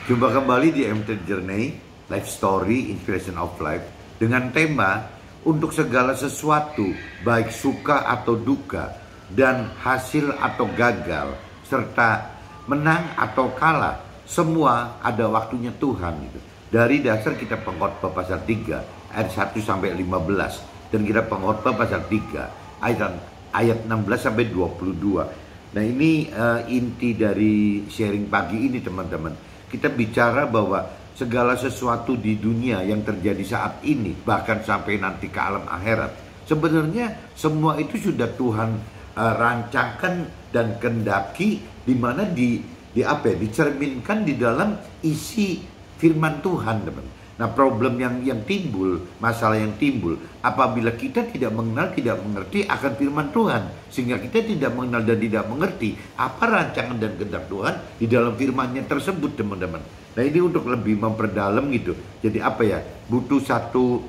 Jumpa kembali di MT Journey, Life Story, Inspiration of Life, dengan tema untuk segala sesuatu, baik suka atau duka, dan hasil atau gagal, serta menang atau kalah, semua ada waktunya Tuhan. Gitu. Dari dasar kita Pengkhotbah pasal 3, ayat 1 sampai 15, dan kita Pengkhotbah pasal 3, ayat 16 sampai 22. Nah ini inti dari sharing pagi ini teman-teman. Kita bicara bahwa segala sesuatu di dunia yang terjadi saat ini, bahkan sampai nanti ke alam akhirat, sebenarnya semua itu sudah Tuhan rancangkan dan kendaki, di mana dicerminkan di dalam isi firman Tuhan, teman. Nah problem yang timbul, masalah yang timbul apabila kita tidak mengenal, tidak mengerti akan firman Tuhan, sehingga kita tidak mengenal dan tidak mengerti apa rancangan dan kehendak Tuhan di dalam firman-Nya tersebut, teman-teman. Nah ini untuk lebih memperdalam gitu. Jadi apa ya, butuh satu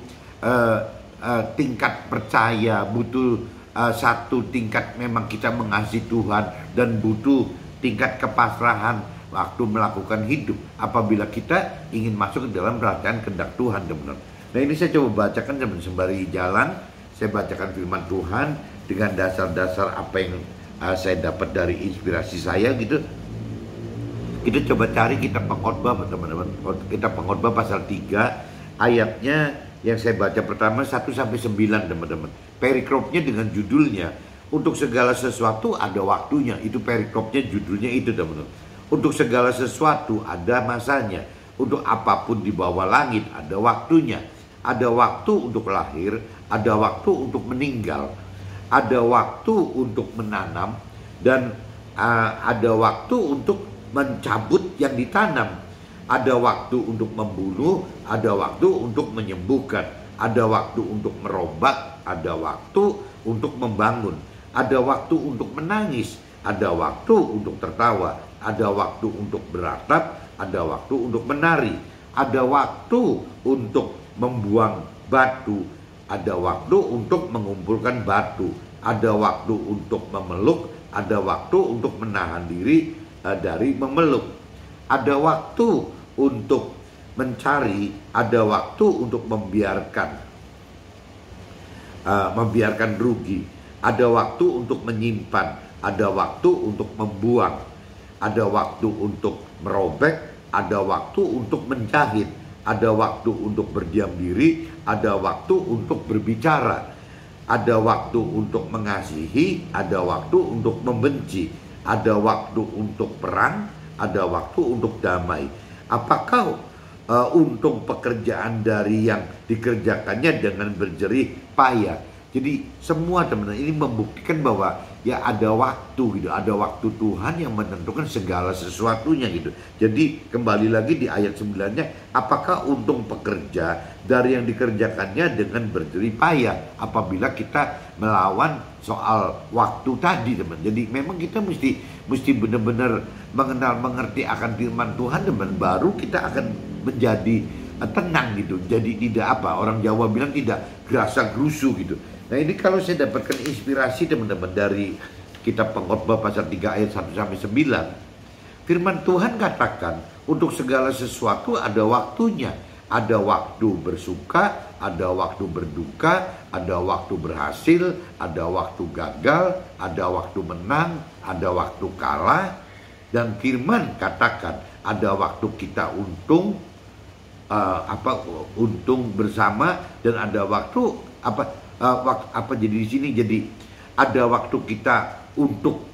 tingkat percaya, butuh satu tingkat memang kita mengasihi Tuhan, dan butuh tingkat kepasrahan waktu melakukan hidup apabila kita ingin masuk ke dalam rancangan kehendak Tuhan, teman-teman. Nah ini saya coba bacakan sembari jalan, saya bacakan firman Tuhan dengan dasar-dasar apa yang saya dapat dari inspirasi saya gitu. Kita coba cari kitab Pengkhotbah, teman-teman. Kitab Pengkhotbah pasal 3, ayatnya yang saya baca pertama 1 sampai 9, teman-teman. Perikopnya dengan judulnya untuk segala sesuatu ada waktunya. Itu perikopnya, judulnya itu, teman-teman. Untuk segala sesuatu ada masanya. Untuk apapun di bawah langit ada waktunya. Ada waktu untuk lahir, ada waktu untuk meninggal, ada waktu untuk menanam, dan ada waktu untuk mencabut yang ditanam. Ada waktu untuk membunuh, ada waktu untuk menyembuhkan, ada waktu untuk merobat, ada waktu untuk membangun, ada waktu untuk menangis, ada waktu untuk tertawa, ada waktu untuk beratap, ada waktu untuk menari, ada waktu untuk membuang batu, ada waktu untuk mengumpulkan batu, ada waktu untuk memeluk, ada waktu untuk menahan diri dari memeluk, ada waktu untuk mencari, ada waktu untuk membiarkan rugi, ada waktu untuk menyimpan, ada waktu untuk membuang, ada waktu untuk merobek, ada waktu untuk menjahit, ada waktu untuk berdiam diri, ada waktu untuk berbicara, ada waktu untuk mengasihi, ada waktu untuk membenci, ada waktu untuk perang, ada waktu untuk damai. Apakah untung pekerjaan dari yang dikerjakannya dengan berjerih payah? Jadi semua teman-teman ini membuktikan bahwa ya ada waktu gitu, ada waktu Tuhan yang menentukan segala sesuatunya gitu. Jadi kembali lagi di ayat 9-nya, apakah untung pekerja dari yang dikerjakannya dengan berjerih payah apabila kita melawan soal waktu tadi, teman. Jadi memang kita mesti benar-benar mengenal, mengerti akan firman Tuhan, teman, baru kita akan menjadi tenang gitu. Jadi tidak orang Jawa bilang tidak gerasa gerusu gitu. Nah ini kalau saya dapatkan inspirasi, teman-teman, dari kitab Pengkhotbah pasal 3 ayat 1 sampai 9. Firman Tuhan katakan untuk segala sesuatu ada waktunya. Ada waktu bersuka, ada waktu berduka, ada waktu berhasil, ada waktu gagal, ada waktu menang, ada waktu kalah. Dan firman katakan ada waktu kita untung bersama, dan ada waktu jadi di sini, jadi ada waktu kita untuk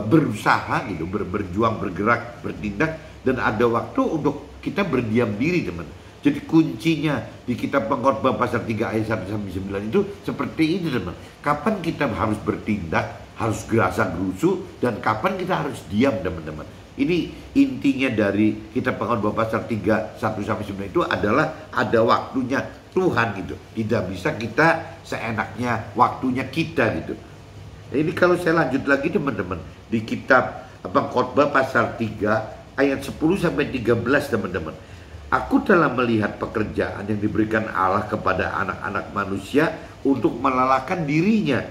berusaha gitu, berjuang, bergerak, bertindak, dan ada waktu untuk kita berdiam diri, teman. Jadi kuncinya di kitab Pengkhotbah pasal 3 ayat 1 sampai 9 itu seperti ini, teman. Kapan kita harus bertindak, harus gerasa gerusu, dan kapan kita harus diam, teman-teman. Ini intinya dari kitab Pengkhotbah pasal 3 1 sampai 9 itu adalah ada waktunya Tuhan gitu. Tidak bisa kita seenaknya waktunya kita gitu. Ini kalau saya lanjut lagi, teman-teman, di kitab Pengkhotbah pasal 3 ayat 10 sampai 13, teman-teman. Aku telah melihat pekerjaan yang diberikan Allah kepada anak-anak manusia untuk melelahkan dirinya.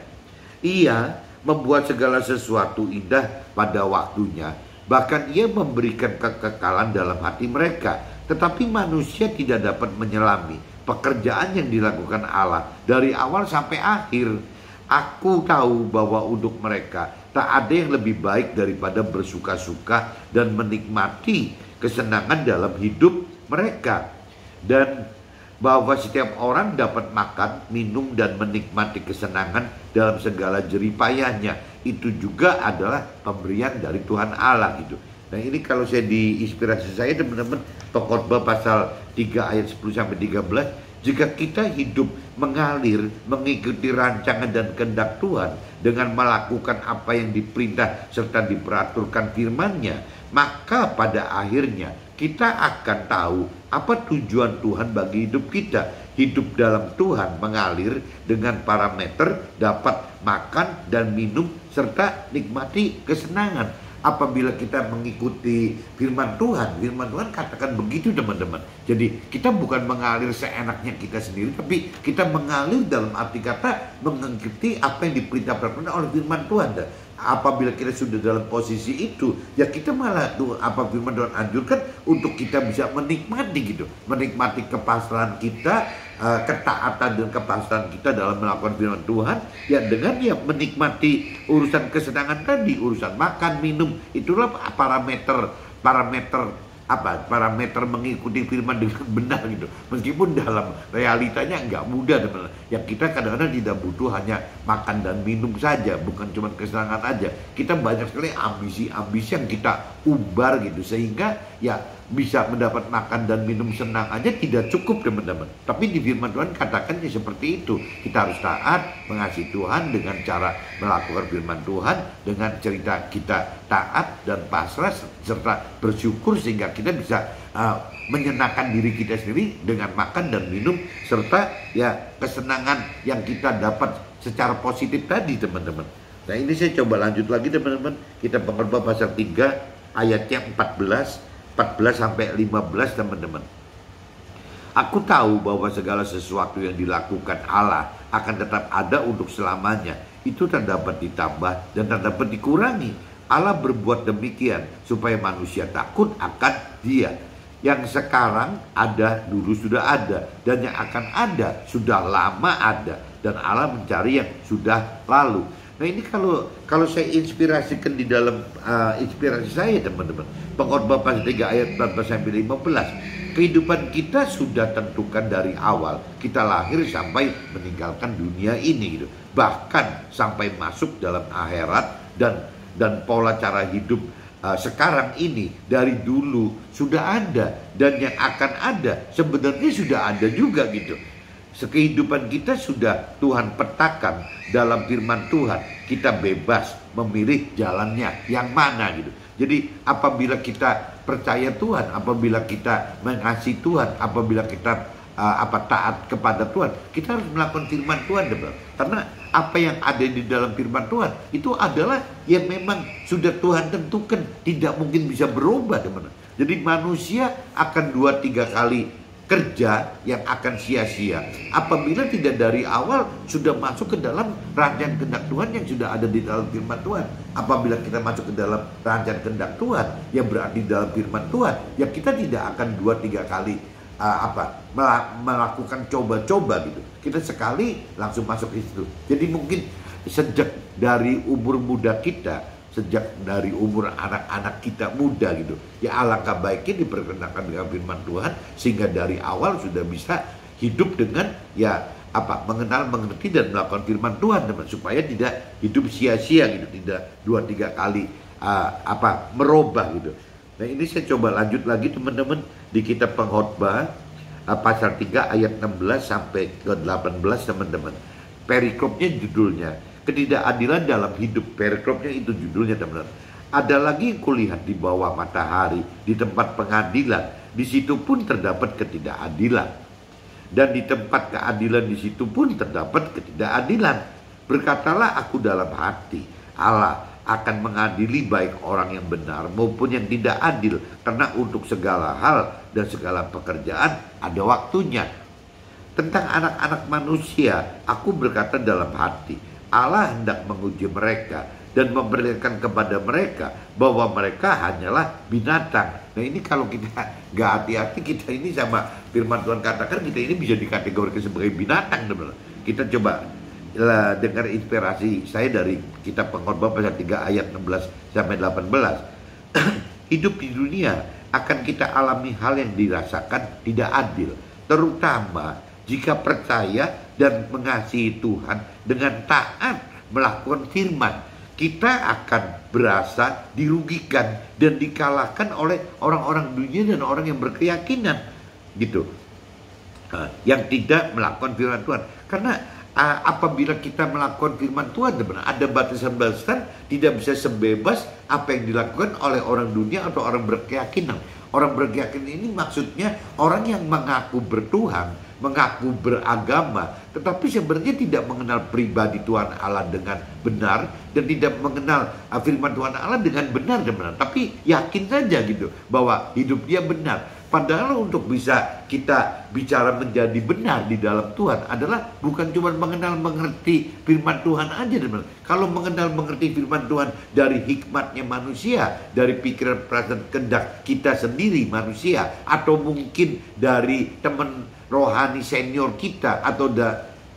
Ia membuat segala sesuatu indah pada waktunya. Bahkan ia memberikan kekekalan dalam hati mereka. Tetapi manusia tidak dapat menyelami pekerjaan yang dilakukan Allah dari awal sampai akhir. Aku tahu bahwa untuk mereka tak ada yang lebih baik daripada bersuka-suka dan menikmati kesenangan dalam hidup mereka. Dan bahwa setiap orang dapat makan, minum, dan menikmati kesenangan dalam segala jeripayahnya. Itu juga adalah pemberian dari Tuhan Allah gitu. Nah ini kalau saya diinspirasi saya teman-teman, Pengkhotbah pasal 3 ayat 10 sampai 13, jika kita hidup mengalir mengikuti rancangan dan kehendak Tuhan dengan melakukan apa yang diperintah serta diperaturkan firman-Nya, maka pada akhirnya kita akan tahu apa tujuan Tuhan bagi hidup kita. Hidup dalam Tuhan mengalir dengan parameter dapat makan dan minum serta nikmati kesenangan. Apabila kita mengikuti firman Tuhan katakan begitu teman-teman. Jadi kita bukan mengalir seenaknya kita sendiri, tapi kita mengalir dalam arti kata mengikuti apa yang diperintahkan oleh firman Tuhan. Dan apabila kita sudah dalam posisi itu, ya kita malah apa firman Tuhan anjurkan untuk kita bisa menikmati gitu, menikmati kepasrahan kita, ketaatan dan kepasrahan kita dalam melakukan firman Tuhan, ya dengan ya menikmati urusan kesenangan tadi, urusan makan, minum, itulah parameter mengikuti firman dengan benar gitu. Meskipun dalam realitanya nggak mudah teman-teman. Ya kita kadang-kadang tidak butuh hanya makan dan minum saja, bukan cuma kesenangan aja. Kita banyak sekali ambisi-ambisi yang kita umbar gitu, sehingga ya bisa mendapat makan dan minum senang aja tidak cukup teman-teman. Tapi di firman Tuhan katakannya seperti itu. Kita harus taat, mengasihi Tuhan dengan cara melakukan firman Tuhan, dengan cerita kita taat dan pasrah serta bersyukur sehingga kita bisa menyenangkan diri kita sendiri dengan makan dan minum serta ya kesenangan yang kita dapat secara positif tadi teman-teman. Nah ini saya coba lanjut lagi teman-teman. Kita Pengkhotbah pasal 3 ayatnya 14 sampai 15 teman-teman. Aku tahu bahwa segala sesuatu yang dilakukan Allah akan tetap ada untuk selamanya. Itu tak dapat ditambah dan tak dapat dikurangi. Allah berbuat demikian supaya manusia takut akan Dia. Yang sekarang ada, dulu sudah ada, dan yang akan ada, sudah lama ada, dan Allah mencari yang sudah lalu. Nah ini kalau saya inspirasikan di dalam inspirasi saya teman-teman, Pengkhotbah pasal 3 ayat 14 sampai 15, kehidupan kita sudah tentukan dari awal kita lahir sampai meninggalkan dunia ini gitu. Bahkan sampai masuk dalam akhirat dan pola cara hidup sekarang ini dari dulu sudah ada, dan yang akan ada sebenarnya sudah ada juga gitu. Kehidupan kita sudah Tuhan petakan dalam firman Tuhan. Kita bebas memilih jalannya yang mana gitu. Jadi apabila kita percaya Tuhan, apabila kita mengasihi Tuhan, apabila kita taat kepada Tuhan, kita harus melakukan firman Tuhan teman. Karena apa yang ada di dalam firman Tuhan itu adalah yang memang sudah Tuhan tentukan, tidak mungkin bisa berubah teman. Jadi manusia akan 2-3 kali kerja yang akan sia-sia apabila tidak dari awal sudah masuk ke dalam rancangan kehendak Tuhan yang sudah ada di dalam firman Tuhan. Apabila kita masuk ke dalam rancangan kehendak Tuhan yang berarti dalam firman Tuhan, ya kita tidak akan 2-3 kali melakukan coba-coba gitu. Kita sekali langsung masuk ke situ. Jadi mungkin sejak dari umur muda kita, sejak dari umur anak-anak kita muda gitu, ya alangkah baiknya diperkenakan dengan firman Tuhan sehingga dari awal sudah bisa hidup dengan mengenal, mengerti dan melakukan firman Tuhan teman, supaya tidak hidup sia-sia gitu, tidak 2-3 kali merubah gitu. Nah ini saya coba lanjut lagi teman-teman di kitab Pengkhotbah pasal 3 ayat 16 sampai ke 18 teman-teman. Perikopnya judulnya ketidakadilan dalam hidup. Perikopnya itu judulnya teman-teman. Ada lagi yang kulihat di bawah matahari, di tempat pengadilan, di situ pun terdapat ketidakadilan. Dan di tempat keadilan di situ pun terdapat ketidakadilan. Berkatalah aku dalam hati, Allah akan mengadili baik orang yang benar maupun yang tidak adil, karena untuk segala hal dan segala pekerjaan ada waktunya. Tentang anak-anak manusia, aku berkata dalam hati, Allah hendak menguji mereka dan memperlihatkan kepada mereka bahwa mereka hanyalah binatang. Nah ini kalau kita nggak hati-hati, kita ini sama firman Tuhan katakan, kita ini bisa dikategorikan sebagai binatang, teman-teman. Kita coba dengar inspirasi saya dari kitab Pengkhotbah pasal 3 ayat 16 sampai 18. Hidup di dunia akan kita alami hal yang dirasakan tidak adil, terutama jika percaya dan mengasihi Tuhan dengan taat melakukan firman. Kita akan berasa dirugikan dan dikalahkan oleh orang-orang dunia dan orang yang berkeyakinan gitu, yang tidak melakukan firman Tuhan. Karena apabila kita melakukan firman Tuhan, ada batasan-batasan, tidak bisa sebebas apa yang dilakukan oleh orang dunia atau orang berkeyakinan. Orang berkeyakinan ini maksudnya orang yang mengaku bertuhan, mengaku beragama, tetapi sebenarnya tidak mengenal pribadi Tuhan Allah dengan benar, dan tidak mengenal firman Tuhan Allah dengan benar dan benar. Tapi yakin saja gitu bahwa hidup dia benar. Padahal untuk bisa kita bicara menjadi benar di dalam Tuhan adalah bukan cuma mengenal mengerti firman Tuhan aja, teman. Kalau mengenal mengerti firman Tuhan dari hikmatnya manusia, dari pikiran perasaan kehendak kita sendiri manusia, atau mungkin dari teman rohani senior kita, atau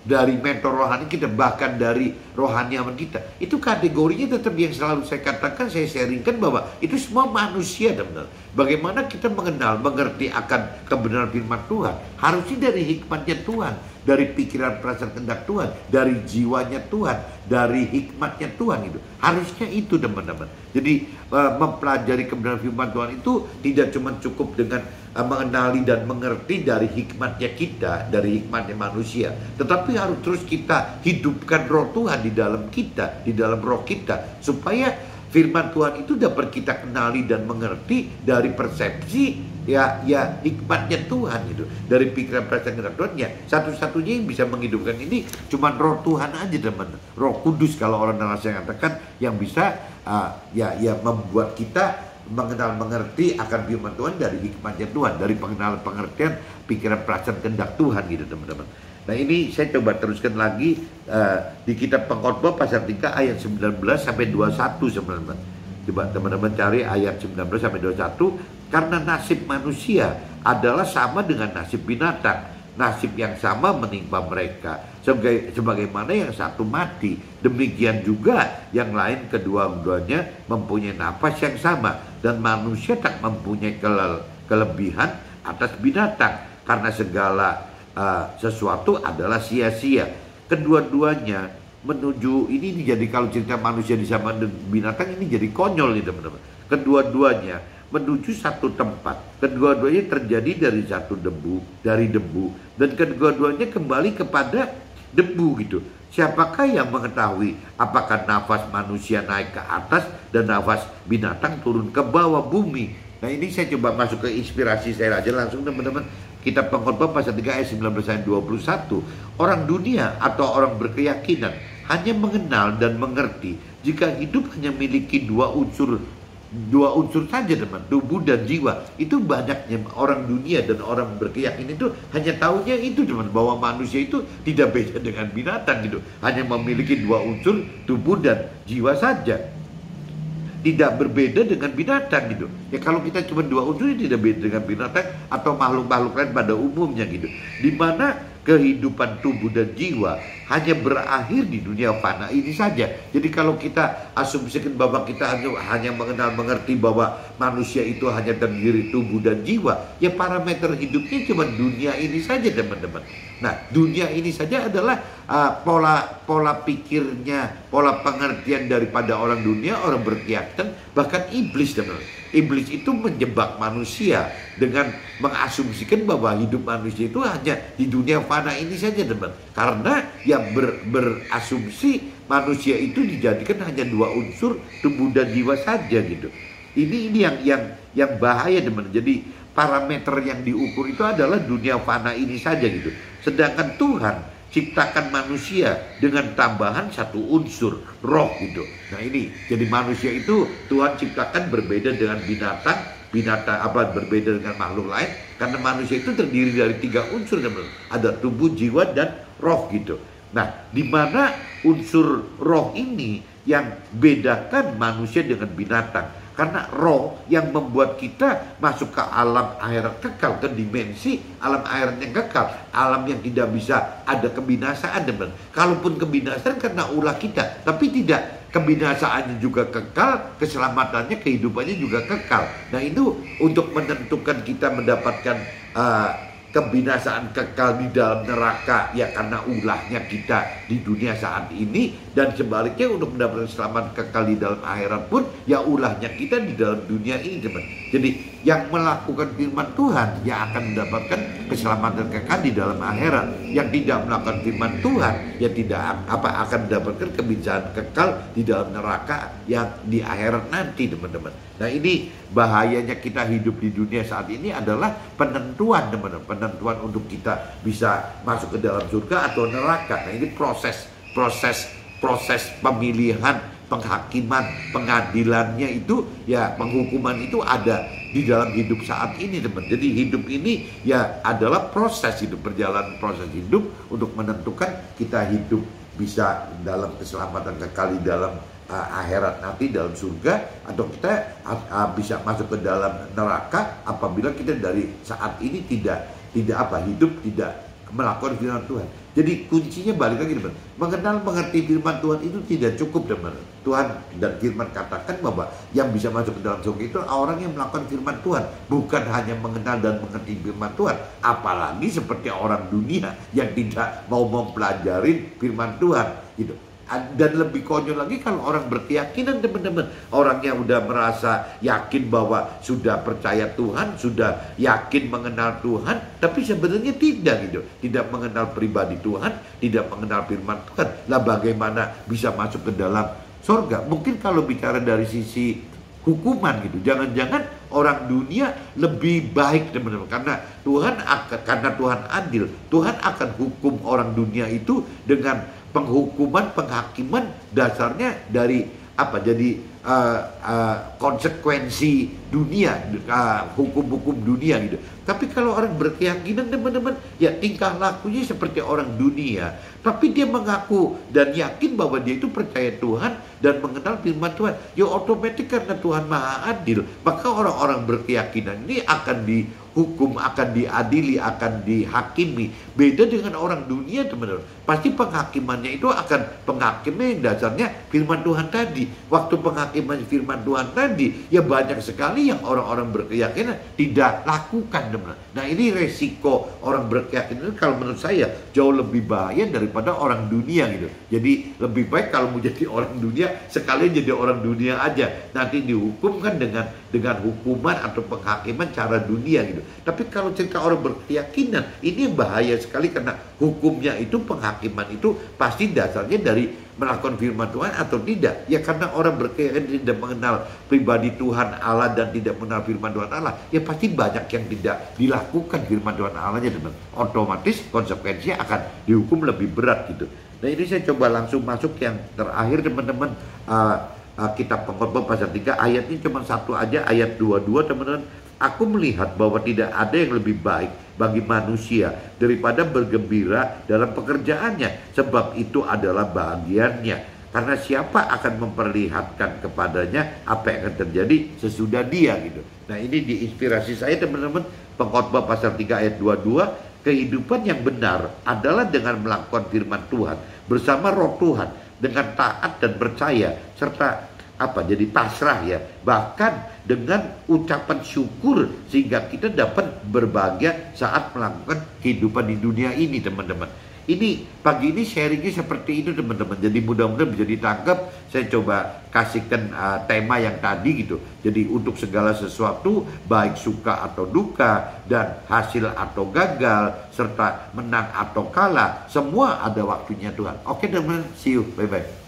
dari mentor rohani kita, bahkan dari rohaniawan kita, itu kategorinya tetap yang selalu saya katakan, saya sharingkan bahwa itu semua manusia, teman-teman. Bagaimana kita mengenal, mengerti akan kebenaran firman Tuhan? Harusnya dari hikmatnya Tuhan, dari pikiran perasaan kehendak Tuhan, dari jiwanya Tuhan, dari hikmatnya Tuhan itu. Harusnya itu, teman-teman. Jadi mempelajari kebenaran firman Tuhan itu tidak cuma cukup dengan mengenali dan mengerti dari hikmatnya kita, dari hikmatnya manusia, tetapi harus terus kita hidupkan roh Tuhan di dalam kita, di dalam roh kita, supaya firman Tuhan itu dapat kita kenali dan mengerti dari persepsi ya hikmatnya Tuhan gitu, dari pikiran perasaan kehendak Tuhan. Ya satu-satunya yang bisa menghidupkan ini cuma roh Tuhan aja, teman. Roh Kudus kalau orang Indonesia katakan, yang bisa membuat kita mengenal mengerti akan firman Tuhan dari hikmatnya Tuhan, dari pengenalan pengertian pikiran perasaan kehendak Tuhan gitu, teman-teman. Nah ini saya coba teruskan lagi di kitab Pengkhotbah pasal 3 ayat 19 sampai 21, teman-teman. Coba teman-teman cari ayat 19 sampai 21. Karena nasib manusia adalah sama dengan nasib binatang, nasib yang sama menimpa mereka. Sebagaimana yang satu mati, demikian juga yang lain kedua-duanya mempunyai nafas yang sama, dan manusia tak mempunyai kelebihan atas binatang, karena segala sesuatu adalah sia-sia. Kedua-duanya menuju, ini jadi kalau cerita manusia di sama binatang ini jadi konyol nih, teman-teman. Kedua-duanya menuju satu tempat, kedua-duanya terjadi dari debu, dan kedua-duanya kembali kepada debu gitu. Siapakah yang mengetahui apakah nafas manusia naik ke atas dan nafas binatang turun ke bawah bumi? Nah ini saya coba masuk ke inspirasi saya aja langsung, teman-teman. Kitab Pengkhotbah pasal 3 ayat 19 sampai 21. Orang dunia atau orang berkeyakinan hanya mengenal dan mengerti jika hidup hanya memiliki dua unsur saja, teman, tubuh dan jiwa. Itu banyaknya orang dunia dan orang berkeyakinan itu hanya tahunya itu, teman, bahwa manusia itu tidak beda dengan binatang gitu, hanya memiliki dua unsur, tubuh dan jiwa saja, tidak berbeda dengan binatang gitu. Ya kalau kita cuma dua unsur, tidak beda dengan binatang atau makhluk-makhluk lain pada umumnya gitu, dimana kehidupan tubuh dan jiwa hanya berakhir di dunia fana ini saja. Jadi kalau kita asumsikan bahwa kita hanya mengenal mengerti bahwa manusia itu hanya terdiri tubuh dan jiwa, ya parameter hidupnya cuma dunia ini saja, teman-teman. Nah dunia ini saja adalah pola pikirnya, pola pengertian daripada orang dunia, orang berkeyakinan, bahkan iblis, teman-teman. Iblis itu menjebak manusia dengan mengasumsikan bahwa hidup manusia itu hanya di dunia fana ini saja, teman. Karena yang berasumsi manusia itu dijadikan hanya dua unsur, tubuh dan jiwa saja gitu. Ini yang bahaya, teman. Jadi parameter yang diukur itu adalah dunia fana ini saja gitu. Sedangkan Tuhan ciptakan manusia dengan tambahan satu unsur, roh gitu. Nah ini, jadi manusia itu Tuhan ciptakan berbeda dengan binatang berbeda dengan makhluk lain, karena manusia itu terdiri dari tiga unsur, teman. Ada tubuh, jiwa, dan roh gitu. Nah, di mana unsur roh ini yang bedakan manusia dengan binatang. Karena roh yang membuat kita masuk ke alam akhirat kekal, ke dimensi alam akhirat yang kekal, alam yang tidak bisa ada kebinasaan, teman. Kalaupun kebinasaan karena ulah kita, tapi tidak, kebinasaannya juga kekal, keselamatannya, kehidupannya juga kekal. Nah, itu untuk menentukan kita mendapatkan kebinasaan kekal di dalam neraka ya karena ulahnya kita di dunia saat ini, dan sebaliknya untuk mendapatkan selamat kekal di dalam akhirat pun ya ulahnya kita di dalam dunia ini, teman. Jadi yang melakukan firman Tuhan yang akan mendapatkan keselamatan kekal di dalam akhirat, yang tidak melakukan firman Tuhan ya tidak akan mendapatkan kebinasaan kekal di dalam neraka yang di akhirat nanti, teman-teman. Nah, ini bahayanya kita hidup di dunia saat ini adalah penentuan, teman-teman. Penentuan untuk kita bisa masuk ke dalam surga atau neraka. Nah, ini proses pemilihan, penghakiman, pengadilannya itu ya, penghukuman itu ada di dalam hidup saat ini, teman. Jadi hidup ini ya adalah proses hidup, perjalanan proses hidup untuk menentukan kita hidup bisa dalam keselamatan kekal di dalam akhirat nanti dalam surga, atau kita bisa masuk ke dalam neraka apabila kita dari saat ini tidak hidup tidak melakukan firman Tuhan. Jadi kuncinya balik lagi, teman. Mengerti firman Tuhan itu tidak cukup, teman. Tuhan dan firman katakan bahwa yang bisa masuk ke dalam surga itu orang yang melakukan firman Tuhan, bukan hanya mengenal dan mengerti firman Tuhan, apalagi seperti orang dunia yang tidak mau mempelajari firman Tuhan gitu. Dan lebih konyol lagi kalau orang berkeyakinan, teman-teman. Orang yang udah merasa yakin bahwa sudah percaya Tuhan, sudah yakin mengenal Tuhan, tapi sebenarnya tidak gitu. Tidak mengenal pribadi Tuhan, tidak mengenal firman Tuhan. Lah bagaimana bisa masuk ke dalam surga? Mungkin kalau bicara dari sisi hukuman gitu, jangan-jangan orang dunia lebih baik, teman-teman, karena Tuhan adil. Tuhan akan hukum orang dunia itu dengan penghukuman, penghakiman dasarnya dari apa? Jadi konsekuensi dunia, hukum-hukum dunia gitu. Tapi kalau orang berkeyakinan, teman-teman, ya tingkah lakunya seperti orang dunia, tapi dia mengaku dan yakin bahwa dia itu percaya Tuhan dan mengenal firman Tuhan. Ya otomatis karena Tuhan Maha Adil, maka orang-orang berkeyakinan ini akan dihukum, akan diadili, akan dihakimi. Beda dengan orang dunia, teman-teman. Pasti penghakimannya itu akan penghakimnya yang dasarnya firman Tuhan tadi. Waktu penghakiman firman Tuhan tadi, ya banyak sekali yang orang-orang berkeyakinan tidak lakukan, teman-teman. Nah, ini resiko orang berkeyakinan kalau menurut saya jauh lebih bahaya daripada orang dunia gitu. Jadi lebih baik kalau mau jadi orang dunia, sekalian jadi orang dunia aja. Nanti dihukum kan dengan hukuman atau penghakiman cara dunia gitu. Tapi kalau cerita orang berkeyakinan, ini yang bahaya sekali karena hukumnya itu, penghakiman itu pasti dasarnya dari melakukan firman Tuhan atau tidak. Ya karena orang berkeyakinan tidak mengenal pribadi Tuhan Allah dan tidak mengenal firman Tuhan Allah, ya pasti banyak yang tidak dilakukan firman Tuhan Allahnya, teman. Otomatis konsekuensinya akan dihukum lebih berat gitu. Nah, ini saya coba langsung masuk yang terakhir, teman-teman. Kitab Pengkhotbah pasal 3 ayatnya cuma satu aja, ayat 22, teman-teman. Aku melihat bahwa tidak ada yang lebih baik bagi manusia daripada bergembira dalam pekerjaannya, sebab itu adalah bahagiannya. Karena siapa akan memperlihatkan kepadanya apa yang akan terjadi sesudah dia gitu. Nah, ini diinspirasi saya, teman-teman. Pengkhotbah pasal 3 ayat 22, kehidupan yang benar adalah dengan melakukan firman Tuhan bersama roh Tuhan, dengan taat dan percaya, serta jadi pasrah ya, bahkan dengan ucapan syukur, sehingga kita dapat berbahagia saat melakukan kehidupan di dunia ini, teman-teman. Ini pagi ini sharingnya seperti itu, teman-teman. Jadi mudah-mudahan bisa ditangkap. Saya coba kasihkan tema yang tadi gitu. Jadi untuk segala sesuatu, baik suka atau duka, dan hasil atau gagal, serta menang atau kalah, semua ada waktunya Tuhan. Oke, teman-teman, see you, bye-bye.